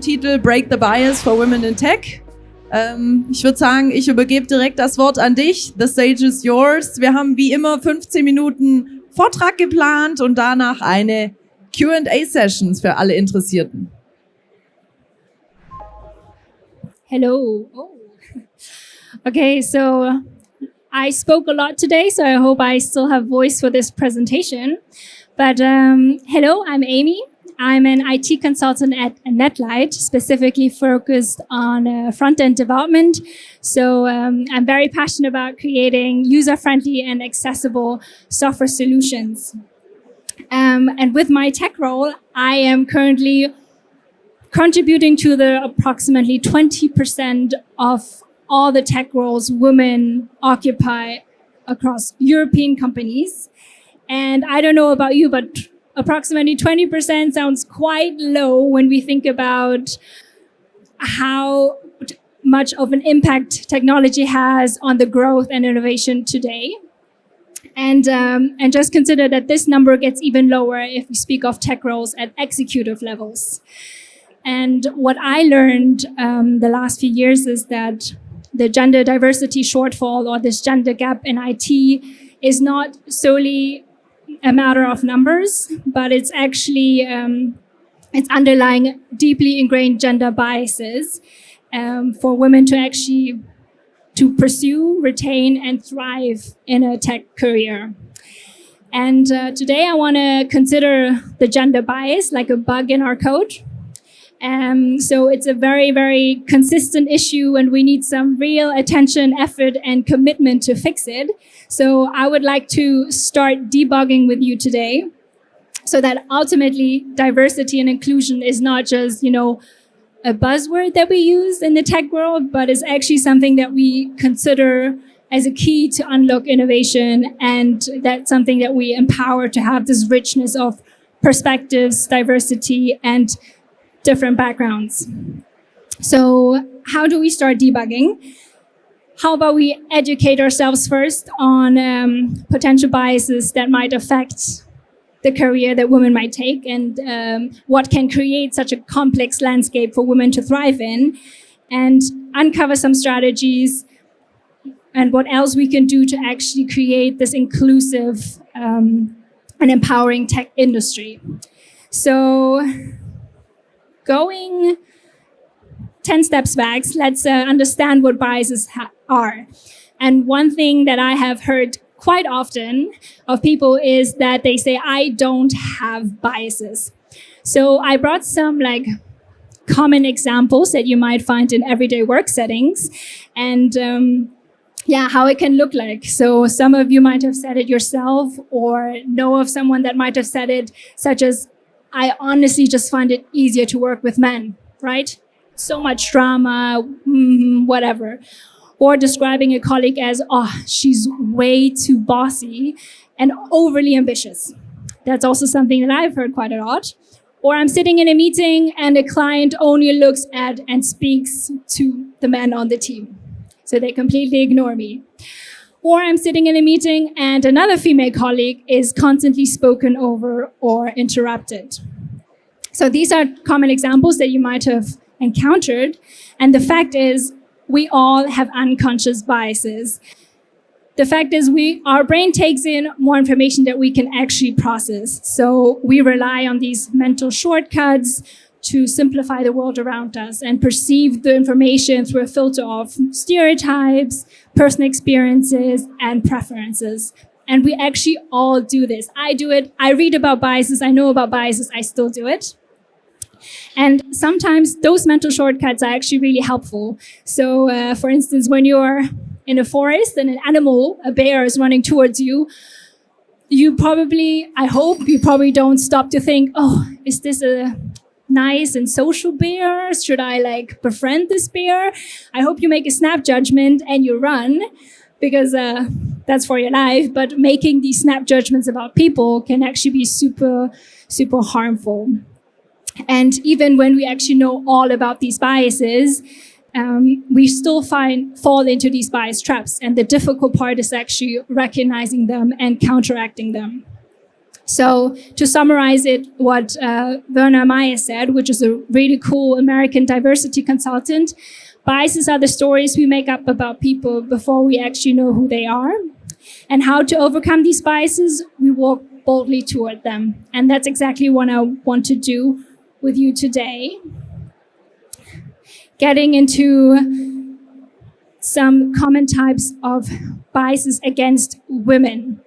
Titel Break the Bias for Women in Tech. Ich würde sagen, ich übergebe direkt das Wort an dich. The stage is yours. Wir haben wie immer 15 Minuten Vortrag geplant und danach eine Q&A-Sessions für alle Interessierten. Hello. Oh. Okay, so I spoke a lot today, so I hope I still have voice for this presentation. But hello, I'm Amy. I'm an IT consultant at Netlight, specifically focused on front-end development. So I'm very passionate about creating user-friendly and accessible software solutions. And with my tech role, I am currently contributing to the approximately 20% of all the tech roles women occupy across European companies. And I don't know about you, but approximately 20% sounds quite low when we think about how much of an impact technology has on the growth and innovation today. And just consider that this number gets even lower if we speak of tech roles at executive levels. And what I learned the last few years is that the gender diversity shortfall or this gender gap in IT is not solely a matter of numbers, but it's actually it's underlying deeply ingrained gender biases for women to pursue, retain, and thrive in a tech career. And today I want to consider the gender bias like a bug in our code. So it's a very, very consistent issue and we need some real attention, effort, and commitment to fix it. So I would like to start debugging with you today so that ultimately diversity and inclusion is not just, a buzzword that we use in the tech world, but is actually something that we consider as a key to unlock innovation, and that's something that we empower to have this richness of perspectives, diversity, and different backgrounds. So how do we start debugging? How about we educate ourselves first on potential biases that might affect the career that women might take and what can create such a complex landscape for women to thrive in, and uncover some strategies and what else we can do to actually create this inclusive and empowering tech industry. So going 10 steps back, let's understand what biases are. And one thing that I have heard quite often of people is that they say, I don't have biases. So I brought some common examples that you might find in everyday work settings and how it can look like. So some of you might have said it yourself or know of someone that might have said it, such as, I honestly just find it easier to work with men, right? So much drama, whatever. Or describing a colleague as, she's way too bossy and overly ambitious. That's also something that I've heard quite a lot. Or I'm sitting in a meeting and a client only looks at and speaks to the men on the team. So they completely ignore me. Or I'm sitting in a meeting and another female colleague is constantly spoken over or interrupted. So these are common examples that you might have encountered. And the fact is, we all have unconscious biases. The fact is, our brain takes in more information that we can actually process. So we rely on these mental shortcuts to simplify the world around us and perceive the information through a filter of stereotypes, personal experiences, and preferences. And we actually all do this. I do it. I read about biases. I know about biases. I still do it. And sometimes those mental shortcuts are actually really helpful. So, for instance, when you're in a forest and an animal, a bear, is running towards you, I hope you probably don't stop to think, is this a nice and social bear? Should I befriend this bear? I hope you make a snap judgment and you run, because that's for your life. But making these snap judgments about people can actually be super, super harmful. And even when we actually know all about these biases, we still fall into these bias traps. And the difficult part is actually recognizing them and counteracting them. So to summarize it, what Werner Meyer said, which is a really cool American diversity consultant, biases are the stories we make up about people before we actually know who they are. And how to overcome these biases, we walk boldly toward them. And that's exactly what I want to do with you today. Getting into some common types of biases against women.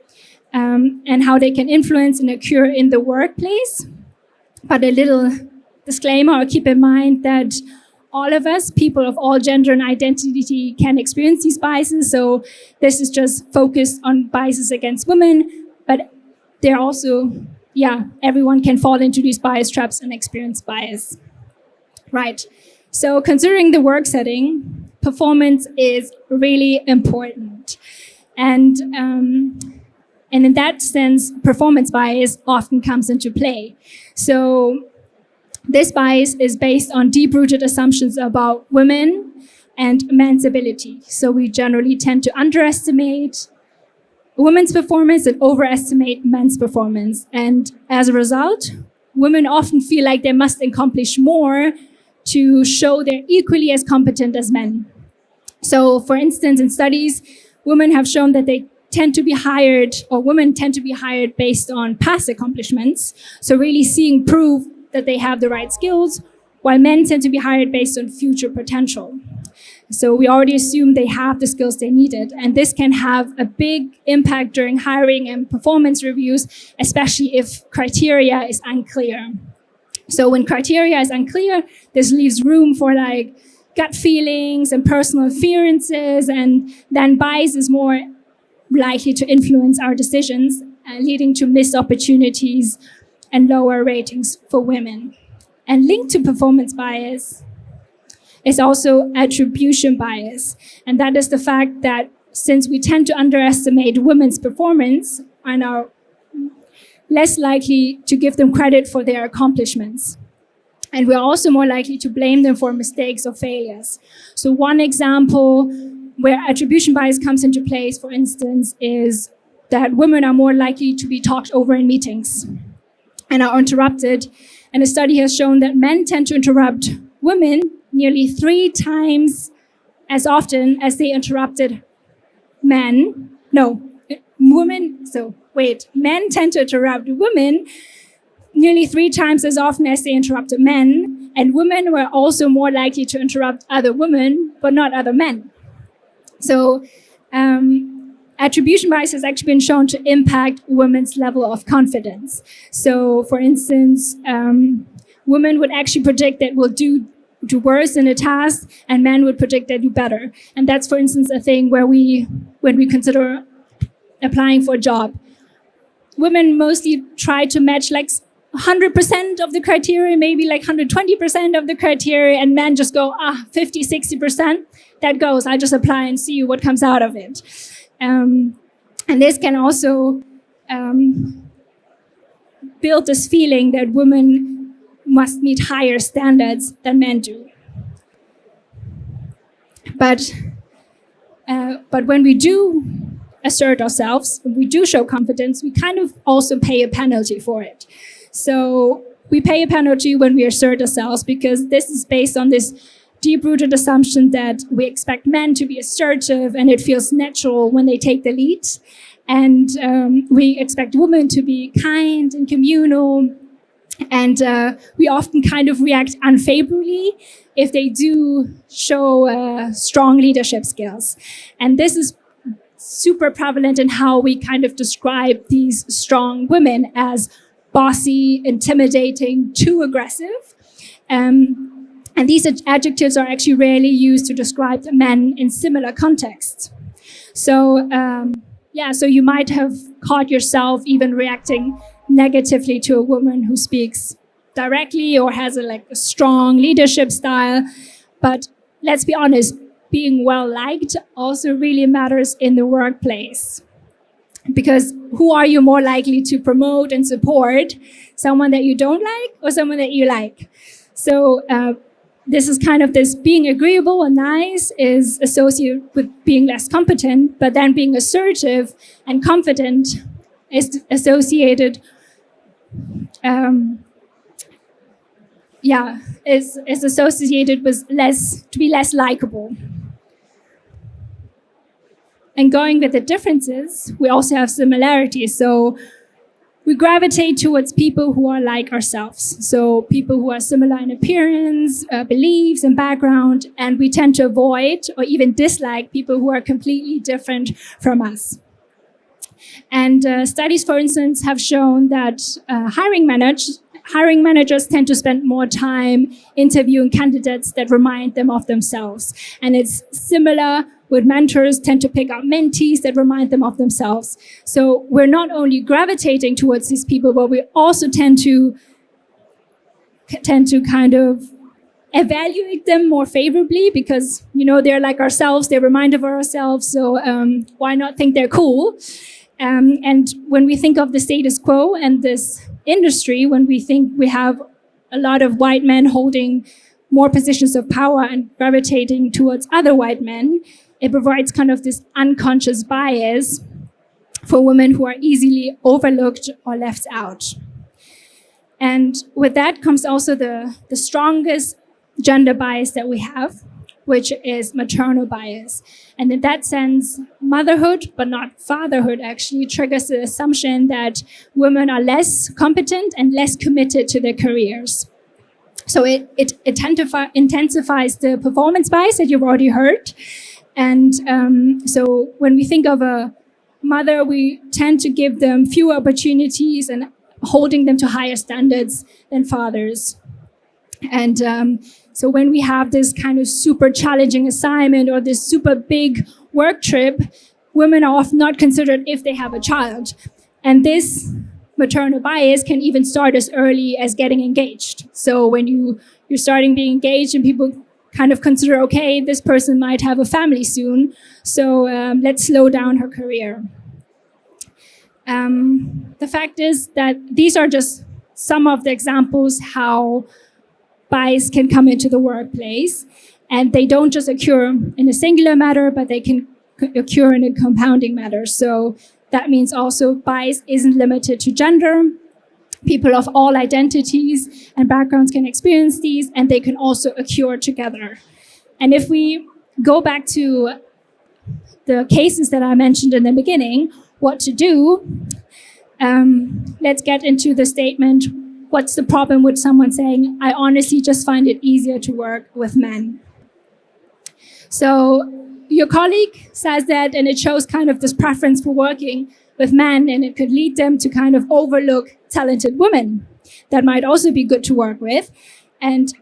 And how they can influence and occur in the workplace. But a little disclaimer, or keep in mind that all of us, people of all gender and identity, can experience these biases. So this is just focused on biases against women, but they're also, everyone can fall into these bias traps and experience bias. Right. So considering the work setting, performance is really important. And in that sense, performance bias often comes into play. So this bias is based on deep-rooted assumptions about women and men's ability. So we generally tend to underestimate women's performance and overestimate men's performance. And as a result, women often feel like they must accomplish more to show they're equally as competent as men. So for instance, in studies, women have shown that women tend to be hired based on past accomplishments. So really seeing proof that they have the right skills, while men tend to be hired based on future potential. So we already assume they have the skills they needed. And this can have a big impact during hiring and performance reviews, especially if criteria is unclear. So when criteria is unclear, this leaves room for gut feelings and personal fearances, and then bias is more likely to influence our decisions, leading to missed opportunities and lower ratings for women. And linked to performance bias is also attribution bias. And that is the fact that since we tend to underestimate women's performance and are less likely to give them credit for their accomplishments. And we're also more likely to blame them for mistakes or failures. So one example where attribution bias comes into place, for instance, is that women are more likely to be talked over in meetings and are interrupted. And a study has shown that men tend to interrupt women nearly 3 times as often as they interrupted men. Men tend to interrupt women nearly 3 times as often as they interrupted men. And women were also more likely to interrupt other women, but not other men. So attribution bias has actually been shown to impact women's level of confidence. So for instance, women would actually predict that we'll do worse in a task, and men would predict they do better. And that's, for instance, a thing when we consider applying for a job. Women mostly try to match 100% of the criteria, maybe 120% of the criteria, and men just go, 50, 60%. That goes, I just apply and see what comes out of it. And this can also build this feeling that women must meet higher standards than men do. But when we do assert ourselves, when we do show confidence, we kind of also pay a penalty for it. So we pay a penalty when we assert ourselves, because this is based on this deep-rooted assumption that we expect men to be assertive and it feels natural when they take the lead. And we expect women to be kind and communal. And we often kind of react unfavorably if they do show strong leadership skills. And this is super prevalent in how we kind of describe these strong women as bossy, intimidating, too aggressive. And these adjectives are actually rarely used to describe men in similar contexts. So, so you might have caught yourself even reacting negatively to a woman who speaks directly or has a strong leadership style. But let's be honest, being well-liked also really matters in the workplace. Because who are you more likely to promote and support? Someone that you don't like or someone that you like? So this is kind of this being agreeable and nice is associated with being less competent, but then being assertive and confident is associated is associated with to be less likable. And going with the differences, we also have similarities. So we gravitate towards people who are like ourselves. So people who are similar in appearance, beliefs, and background. And we tend to avoid or even dislike people who are completely different from us. And studies, for instance, have shown that hiring managers tend to spend more time interviewing candidates that remind them of themselves. And it's similar with mentors tend to pick out mentees that remind them of themselves. So we're not only gravitating towards these people, but we also tend to kind of evaluate them more favorably because, they're like ourselves, they're reminded of ourselves. So why not think they're cool? And when we think of the status quo and this industry, when we think we have a lot of white men holding more positions of power and gravitating towards other white men, it provides kind of this unconscious bias for women who are easily overlooked or left out. And with that comes also the strongest gender bias that we have, which is maternal bias. And in that sense, motherhood, but not fatherhood, actually triggers the assumption that women are less competent and less committed to their careers. So it intensifies the performance bias that you've already heard. And so when we think of a mother, we tend to give them fewer opportunities and holding them to higher standards than fathers. And so when we have this kind of super challenging assignment or this super big work trip, women are often not considered if they have a child. And this maternal bias can even start as early as getting engaged. So when you're starting being engaged and people kind of consider, okay, this person might have a family soon, so let's slow down her career. The fact is that these are just some of the examples how bias can come into the workplace, and they don't just occur in a singular matter, but they can occur in a compounding manner. So that means also bias isn't limited to gender. People of all identities and backgrounds can experience these, and they can also occur together. And if we go back to the cases that I mentioned in the beginning, what to do, let's get into the statement, what's the problem with someone saying, I honestly just find it easier to work with men? So your colleague says that, and it shows kind of this preference for working with men, and it could lead them to kind of overlook talented women that might also be good to work with. And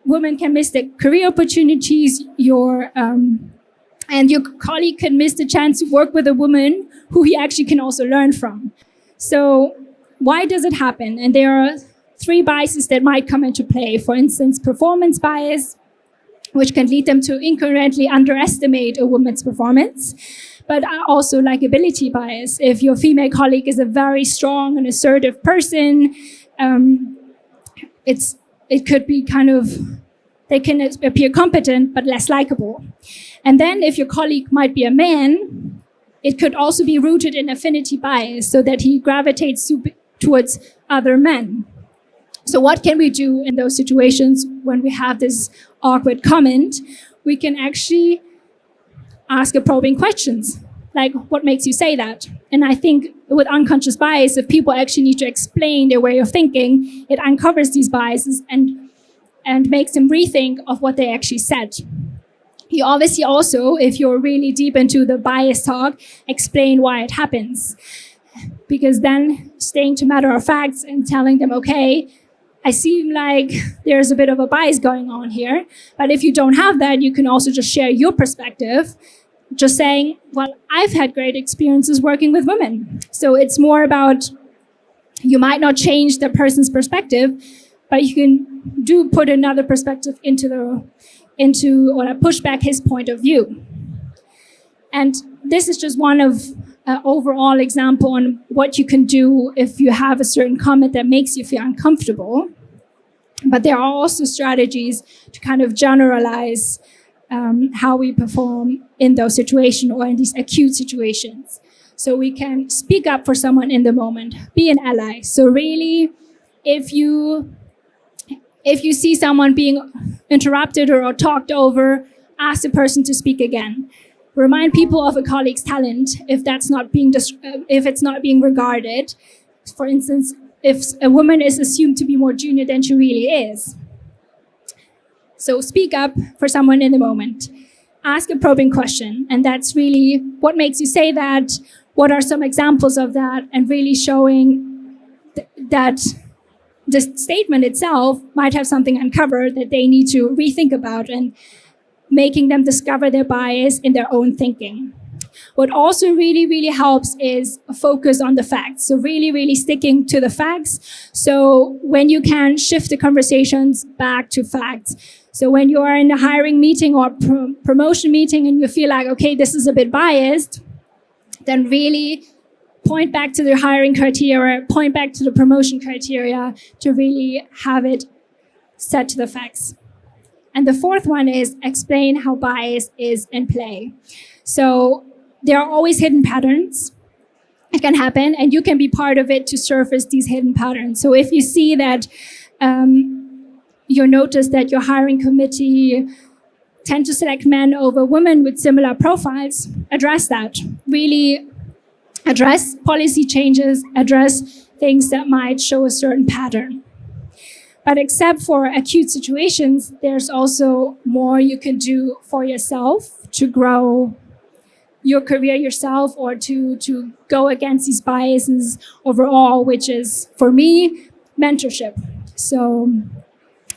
women can miss their career opportunities, and your colleague can miss the chance to work with a woman who he actually can also learn from. So why does it happen? And there are 3 biases that might come into play. For instance, performance bias, which can lead them to incorrectly underestimate a woman's performance, but also likability bias. If your female colleague is a very strong and assertive person, it could be kind of, they can appear competent but less likable. And then if your colleague might be a man, it could also be rooted in affinity bias, so that he gravitates towards other men. So what can we do in those situations when we have this awkward comment? We can actually ask a probing questions, like, what makes you say that? And I think with unconscious bias, if people actually need to explain their way of thinking, it uncovers these biases and makes them rethink of what they actually said. You obviously also, if you're really deep into the bias talk, explain why it happens. Because then staying to matter of facts and telling them, okay, I seem like there's a bit of a bias going on here. But if you don't have that, you can also just share your perspective, just saying, well, I've had great experiences working with women. So it's more about, you might not change the person's perspective, but you can put another perspective or push back his point of view. And this is just one of overall example on what you can do if you have a certain comment that makes you feel uncomfortable. But there are also strategies to kind of generalize how we perform in those situations or in these acute situations. so we can speak up for someone in the moment, be an ally. So really, if you see someone being interrupted or talked over, ask the person to speak again. Remind people of a colleague's talent if it's not being regarded. For instance, if a woman is assumed to be more junior than she really is. So speak up for someone in the moment. Ask a probing question, and that's really what makes you say that, what are some examples of that, and really showing that the statement itself might have something uncovered that they need to rethink about, and making them discover their bias in their own thinking. What also really, really helps is a focus on the facts. So really, really sticking to the facts. So when you can shift the conversations back to facts. So when you are in a hiring meeting or promotion meeting and you feel like, okay, this is a bit biased, then really point back to the hiring criteria, point back to the promotion criteria to really have it set to the facts. And the fourth one is explain how bias is in play. So there are always hidden patterns. It can happen, and you can be part of it to surface these hidden patterns. So if you see that you notice that your hiring committee tend to select men over women with similar profiles, address that. Really address policy changes, address things that might show a certain pattern. But except for acute situations, there's also more you can do for yourself to grow your career yourself, or to go against these biases overall, which is, for me, mentorship. So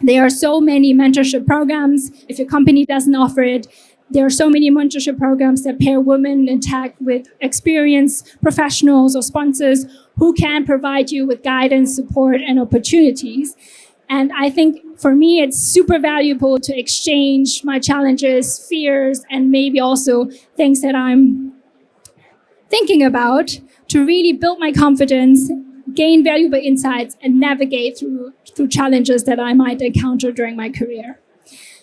there are so many mentorship programs. If your company doesn't offer it, there are so many mentorship programs that pair women in tech with experienced professionals or sponsors who can provide you with guidance, support, and opportunities. And I think for me, it's super valuable to exchange my challenges, fears, and maybe also things that I'm thinking about to really build my confidence, gain valuable insights, and navigate through challenges that I might encounter during my career.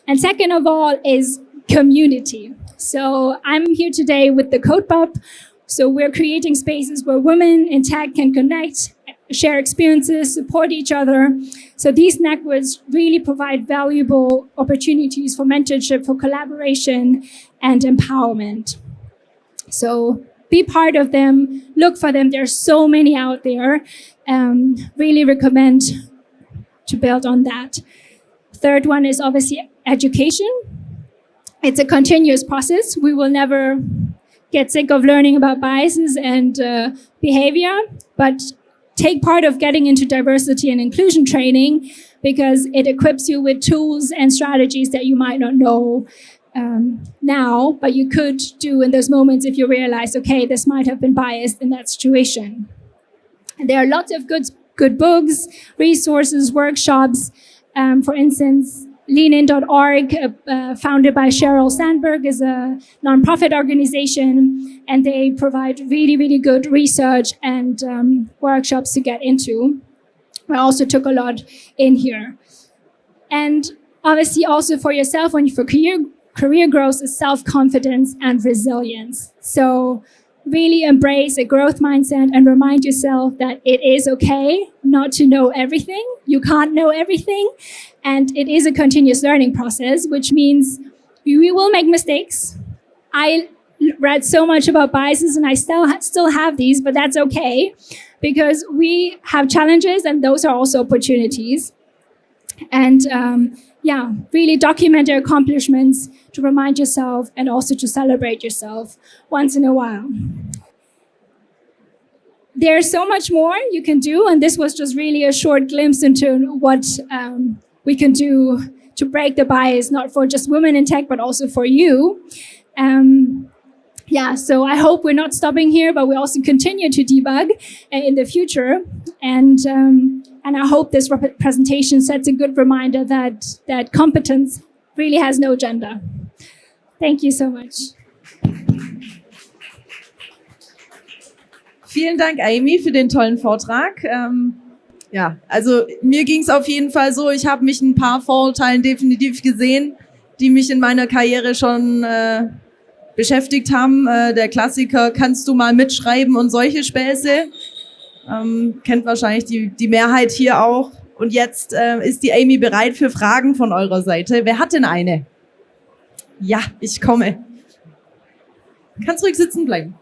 And second of all is community. So I'm here today with the CodePub. So we're creating spaces where women in tech can connect, share experiences, support each other. So these networks really provide valuable opportunities for mentorship, for collaboration, and empowerment. So be part of them, look for them. There's so many out there. Really recommend to build on that. Third one is obviously education. It's a continuous process. We will never get sick of learning about biases and behavior, but take part of getting into diversity and inclusion training, because it equips you with tools and strategies that you might not know now, but you could do in those moments if you realize, okay, this might have been biased in that situation. And there are lots of good books, resources, workshops. For instance, leanin.org, founded by Sheryl Sandberg, is a nonprofit organization, and they provide really, really good research and workshops to get into. I also took a lot in here. And obviously also for yourself, when you for career growth is self-confidence and resilience. So really embrace a growth mindset and remind yourself that it is okay not to know everything. You can't know everything. And it is a continuous learning process, which means we will make mistakes. I read so much about biases and I still have these, but that's okay because we have challenges and those are also opportunities. And really document your accomplishments to remind yourself and also to celebrate yourself once in a while. There's so much more you can do, and this was just really a short glimpse into what we can do to break the bias, not for just women in tech, but also for you. So I hope we're not stopping here, but we also continue to debug in the future. And I hope this presentation sets a good reminder that competence really has no gender. Thank you so much. Vielen Dank, Amy, für den tollen Vortrag. Also mir ging es auf jeden Fall so, ich habe mich in ein paar Vorurteilen definitiv gesehen, die mich in meiner Karriere schon beschäftigt haben. Der Klassiker, kannst du mal mitschreiben und solche Späße. Kennt wahrscheinlich die Mehrheit hier auch. Und jetzt ist die Amy bereit für Fragen von eurer Seite. Wer hat denn eine? Ja, ich komme. Kannst ruhig sitzen bleiben.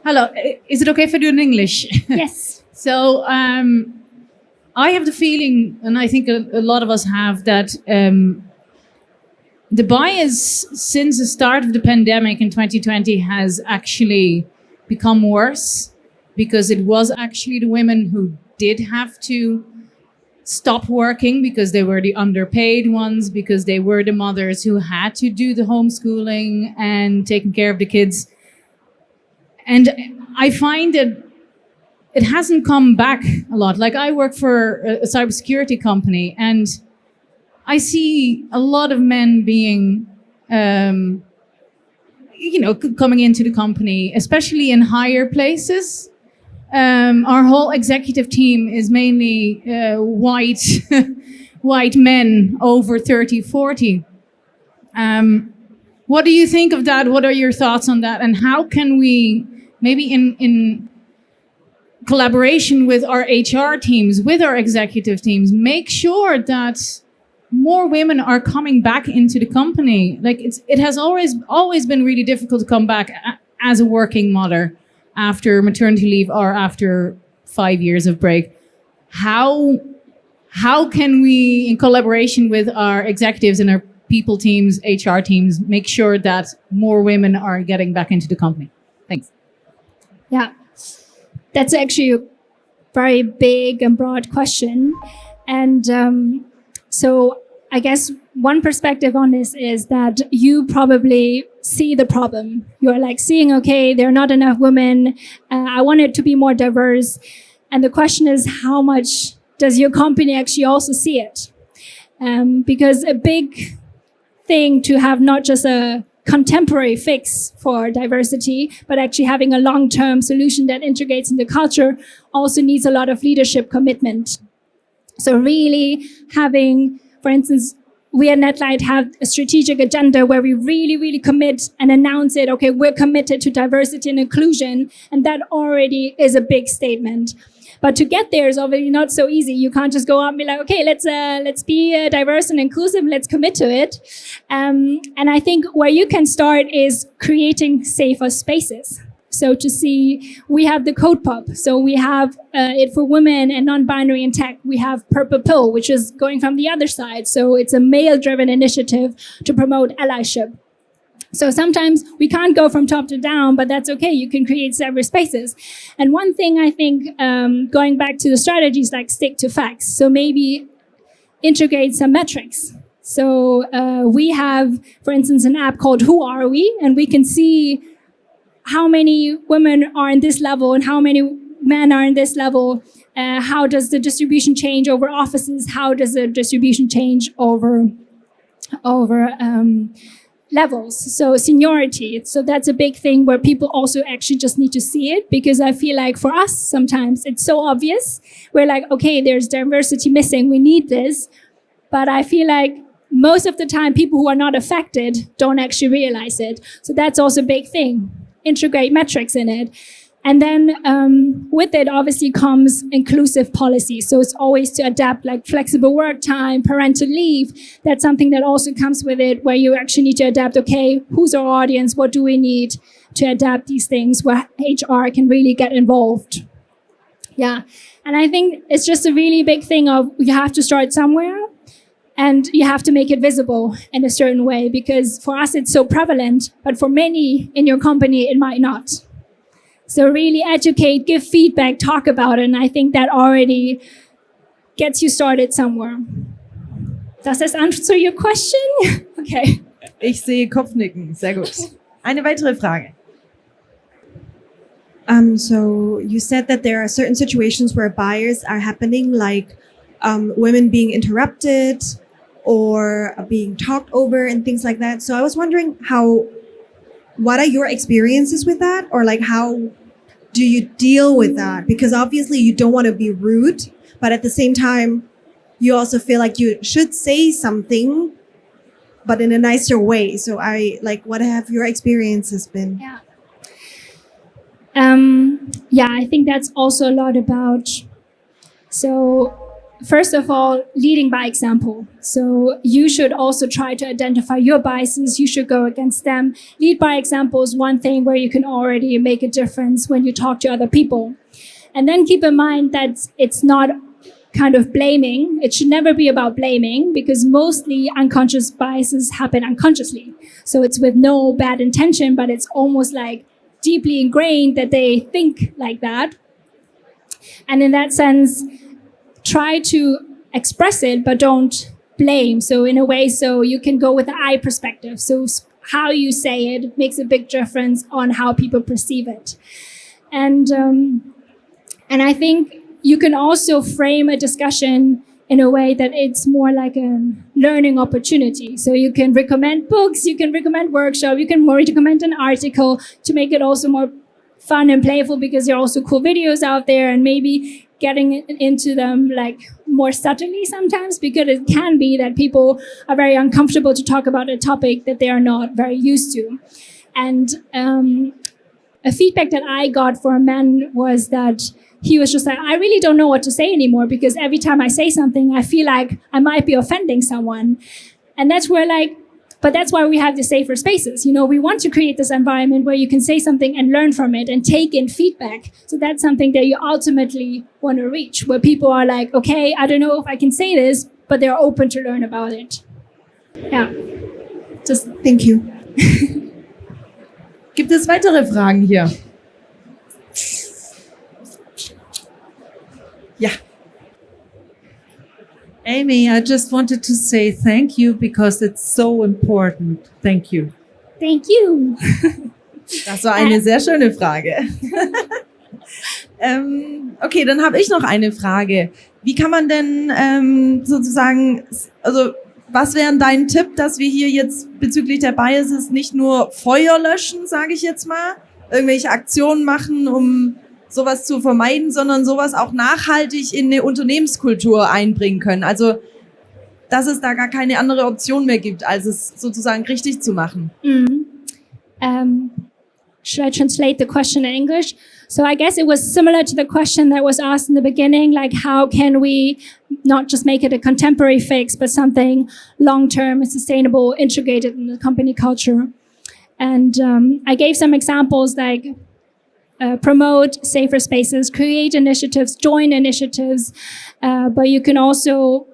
Hello, is it okay if I do it in English? Yes. So, I have the feeling, and I think a lot of us have, that the bias since the start of the pandemic in 2020 has actually become worse, because it was actually the women who did have to stop working because they were the underpaid ones, because they were the mothers who had to do the homeschooling and taking care of the kids. And I find that it hasn't come back a lot. Like, I work for a cybersecurity company, and I see a lot of men being, coming into the company, especially in higher places. Our whole executive team is mainly white white men over 30, 40. What do you think of that? What are your thoughts on that? And how can we, maybe in collaboration with our HR teams, with our executive teams, make sure that more women are coming back into the company? Like, it has always been really difficult to come back as a working mother after maternity leave or after 5 years of break. How can we, in collaboration with our executives and our people teams, HR teams, make sure that more women are getting back into the company? Thanks. Yeah, that's actually a very big and broad question. And so I guess one perspective on this is that you probably see the problem. You're like seeing, okay, there are not enough women. I want it to be more diverse. And the question is, how much does your company actually also see it? Because a big thing to have not just a contemporary fix for diversity, but actually having a long-term solution that integrates in the culture also needs a lot of leadership commitment. So really having, for instance, we at Netlight have a strategic agenda where we really, really commit and announce it. Okay, we're committed to diversity and inclusion. And that already is a big statement. But to get there is obviously not so easy. You can't just go out and be like, okay, let's be diverse and inclusive. Let's commit to it. And I think where you can start is creating safer spaces. So to see, we have the Code Pop. So we have it for women and non-binary in tech. We have Purple Pill, which is going from the other side. So it's a male-driven initiative to promote allyship. So sometimes we can't go from top to down, but that's okay. You can create several spaces. And one thing I think, going back to the strategies, like stick to facts. So maybe integrate some metrics. So we have, for instance, an app called Who Are We? And we can see how many women are in this level and how many men are in this level. How does the distribution change over offices? How does the distribution change over levels? So seniority. So that's a big thing where people also actually just need to see it, because I feel like for us, sometimes it's so obvious. We're like, okay, there's diversity missing. We need this. But I feel like most of the time, people who are not affected don't actually realize it. So that's also a big thing. Integrate metrics in it. And then with it obviously comes inclusive policy. So it's always to adapt, like flexible work time, parental leave. That's something that also comes with it, where you actually need to adapt, okay, who's our audience? What do we need to adapt these things, where HR can really get involved? Yeah. And I think it's just a really big thing of you have to start somewhere. And you have to make it visible in a certain way, because for us it's so prevalent, but for many in your company it might not. So really educate, give feedback, talk about it, and I think that already gets you started somewhere. Does this answer your question? Okay. Ich sehe Kopfnicken, sehr gut. Eine weitere Frage. So you said that there are certain situations where bias are happening, like women being interrupted or being talked over and things like that. So I was wondering what are your experiences with that? Or like, how do you deal with that? Because obviously you don't want to be rude, but at the same time, you also feel like you should say something but in a nicer way. So what have your experiences been? Yeah. I think that's also a lot about, so first of all, leading by example. So you should also try to identify your biases. You should go against them. Lead by example is one thing where you can already make a difference when you talk to other people. And then keep in mind that it's not kind of blaming. It should never be about blaming, because mostly unconscious biases happen unconsciously. So it's with no bad intention, but it's almost like deeply ingrained that they think like that. And in that sense, try to express it, but don't blame. So in a way, so you can go with the I perspective. So how you say it makes a big difference on how people perceive it. And I think you can also frame a discussion in a way that it's more like a learning opportunity. So you can recommend books, you can recommend workshops, you can more recommend an article to make it also more fun and playful, because there are also cool videos out there, and maybe getting into them like more subtly sometimes, because it can be that people are very uncomfortable to talk about a topic that they are not very used to. And a feedback that I got from a man was that he was just like, I really don't know what to say anymore, because every time I say something, I feel like I might be offending someone. And that's where but that's why we have the safer spaces. You know, we want to create this environment where you can say something and learn from it and take in feedback. So that's something that you ultimately want to reach, where people are like, okay, I don't know if I can say this, but they're open to learn about it. Yeah. Just thank you. Gibt es weitere Fragen hier? Ja. Amy, I just wanted to say thank you because it's so important. Thank you. Thank you. Das war eine sehr schöne Frage. Okay, dann habe ich noch eine Frage. Wie kann man denn sozusagen, also was wäre dein Tipp, dass wir hier jetzt bezüglich der Biases nicht nur Feuer löschen, sage ich jetzt mal, irgendwelche Aktionen machen, um sowas zu vermeiden, sondern sowas auch nachhaltig in eine Unternehmenskultur einbringen können. Also, dass es da gar keine andere Option mehr gibt, als es sozusagen richtig zu machen. Should I translate the question in English? So I guess it was similar to the question that was asked in the beginning, like how can we not just make it a contemporary fix, but something long-term and sustainable, integrated in the company culture. And I gave some examples like promote safer spaces, create initiatives, join initiatives, but you can also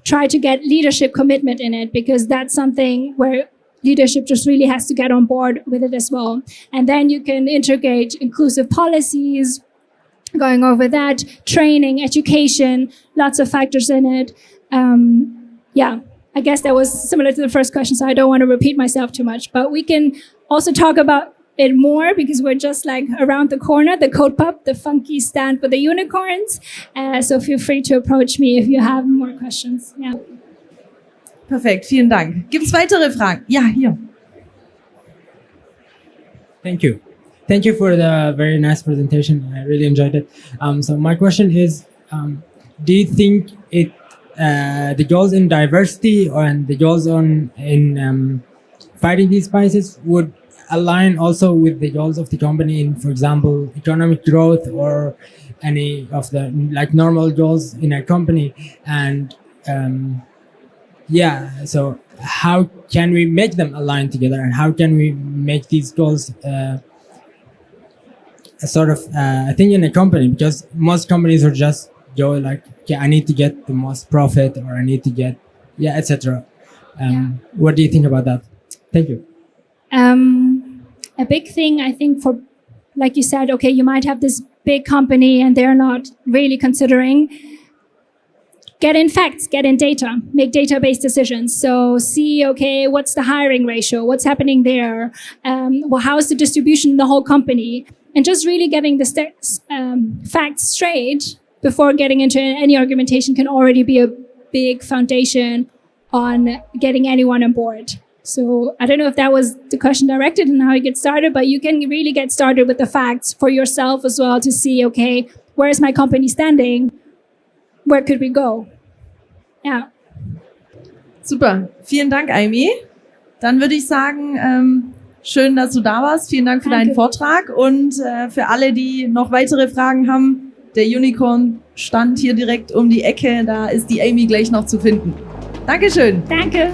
try to get leadership commitment in it, because that's something where leadership just really has to get on board with it as well. And then you can integrate inclusive policies, going over that, training, education, lots of factors in it. I guess that was similar to the first question, so I don't want to repeat myself too much. But we can also talk about it more, because we're just like around the corner, the Code Pub, the funky stand with the unicorns. So feel free to approach me if you have more questions. Yeah. Perfekt, vielen Dank. Gibt es weitere Fragen? Ja, hier. Thank you. Thank you for the very nice presentation. I really enjoyed it. So my question is, do you think the goals in diversity and the goals in fighting these biases would align also with the goals of the company in, for example, economic growth or any of the like normal goals in a company? And so how can we make them align together, and how can we make these goals a sort of a thing in a company? Because most companies are just go like, okay, I need to get the most profit, or I need to get, etc. What do you think about that? Thank you. A big thing, I think, for, like you said, okay, you might have this big company and they're not really considering. Get in facts, get in data, make data-based decisions. So see, okay, what's the hiring ratio? What's happening there? How's the distribution in the whole company? And just really getting the facts straight before getting into any argumentation can already be a big foundation on getting anyone on board. So I don't know if that was the question directed and how you get started, but you can really get started with the facts for yourself as well to see, okay, where is my company standing? Where could we go? Yeah. Super. Vielen Dank, Amy. Dann würde ich sagen, schön, dass du da warst. Vielen Dank für deinen Vortrag. Und für alle, die noch weitere Fragen haben, der Unicorn-Stand hier direkt um die Ecke, da ist die Amy gleich noch zu finden. Dankeschön. Danke.